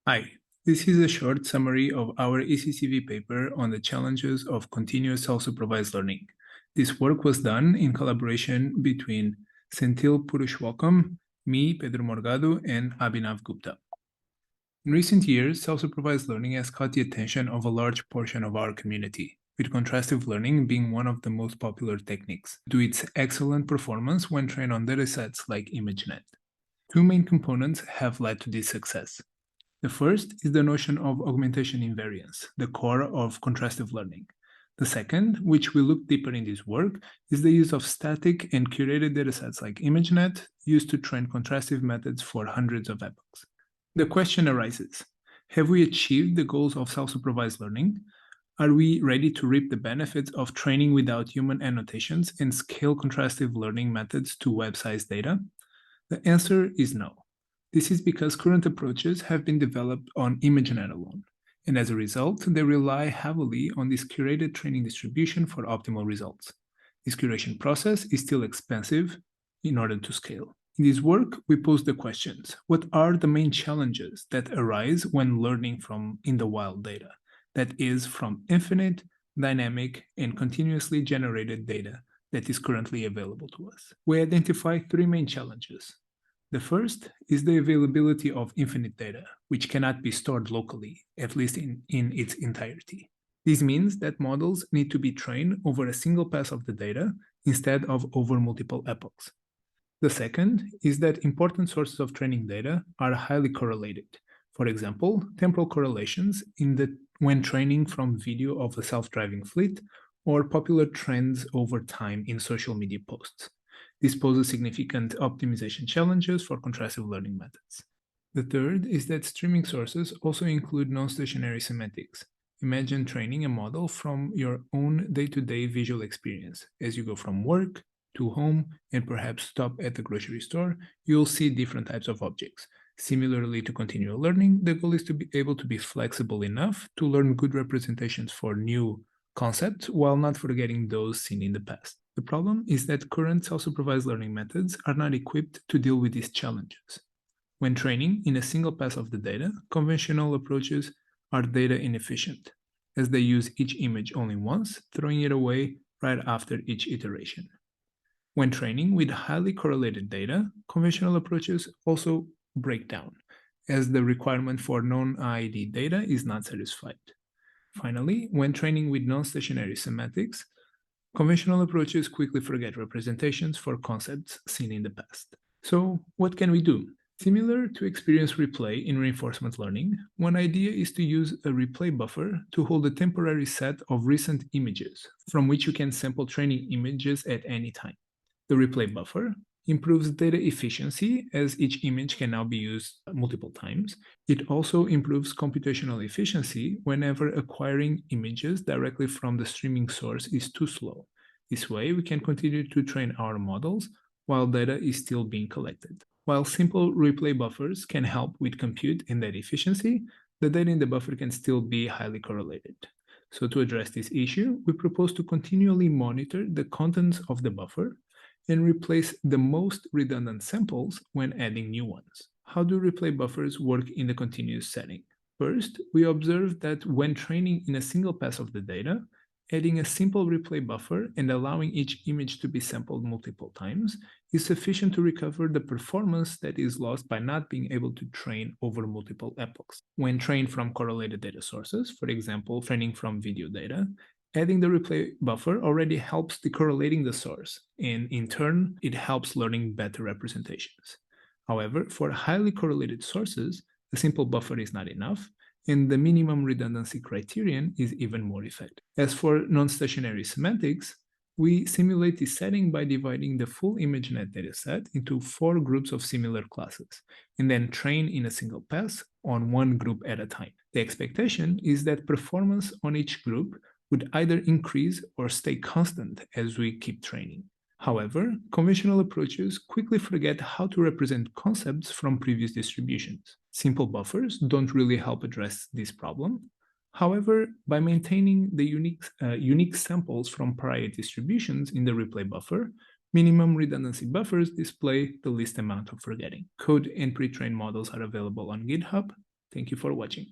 Hi, this is a short summary of our ECCV paper on the challenges of continuous self-supervised learning. This work was done in collaboration between Senthil Purushwalkam, me, Pedro Morgado, and Abhinav Gupta. In recent years, self-supervised learning has caught the attention of a large portion of our community, with contrastive learning being one of the most popular techniques, due to its excellent performance when trained on datasets like ImageNet. Two main components have led to this success. The first is the notion of augmentation invariance, the core of contrastive learning. The second, which we look deeper in this work, is the use of static and curated datasets like ImageNet used to train contrastive methods for hundreds of epochs. The question arises, have we achieved the goals of self-supervised learning? Are we ready to reap the benefits of training without human annotations and scale contrastive learning methods to web-sized data? The answer is no. This is because current approaches have been developed on ImageNet alone, and as a result, they rely heavily on this curated training distribution for optimal results. This curation process is still expensive in order to scale. In this work, we pose the questions: what are the main challenges that arise when learning from in the wild data, that is, from infinite, dynamic, and continuously generated data that is currently available to us? We identify three main challenges. The first is the availability of infinite data, which cannot be stored locally, at least in its entirety. This means that models need to be trained over a single pass of the data instead of over multiple epochs. The second is that important sources of training data are highly correlated. For example, temporal correlations when training from video of a self-driving fleet or popular trends over time in social media posts. This poses significant optimization challenges for contrastive learning methods. The third is that streaming sources also include non-stationary semantics. Imagine training a model from your own day-to-day visual experience. As you go from work to home and perhaps stop at the grocery store, you'll see different types of objects. Similarly to continual learning, the goal is to be able to be flexible enough to learn good representations for new concepts while not forgetting those seen in the past. The problem is that current self-supervised learning methods are not equipped to deal with these challenges. When training in a single pass of the data, conventional approaches are data inefficient, as they use each image only once, throwing it away right after each iteration. When training with highly correlated data, conventional approaches also break down, as the requirement for non-IID data is not satisfied. Finally, when training with non-stationary semantics, conventional approaches quickly forget representations for concepts seen in the past. So, what can we do? Similar to experience replay in reinforcement learning, one idea is to use a replay buffer to hold a temporary set of recent images, from which you can sample training images at any time. The replay buffer improves data efficiency as each image can now be used multiple times. It also improves computational efficiency whenever acquiring images directly from the streaming source is too slow. This way, we can continue to train our models while data is still being collected. While simple replay buffers can help with compute and data efficiency, the data in the buffer can still be highly correlated. So to address this issue, we propose to continually monitor the contents of the buffer and replace the most redundant samples when adding new ones. How do replay buffers work in the continuous setting? First, we observe that when training in a single pass of the data, adding a simple replay buffer and allowing each image to be sampled multiple times is sufficient to recover the performance that is lost by not being able to train over multiple epochs. When trained from correlated data sources, for example, training from video data, adding the replay buffer already helps decorrelating the source, and in turn, it helps learning better representations. However, for highly correlated sources, a simple buffer is not enough, and the minimum redundancy criterion is even more effective. As for non-stationary semantics, we simulate this setting by dividing the full ImageNet dataset into 4 groups of similar classes, and then train in a single pass on one group at a time. The expectation is that performance on each group would either increase or stay constant as we keep training. However, conventional approaches quickly forget how to represent concepts from previous distributions. Simple buffers don't really help address this problem. However, by maintaining the unique samples from prior distributions in the replay buffer, minimum redundancy buffers display the least amount of forgetting. Code and pre-trained models are available on GitHub. Thank you for watching.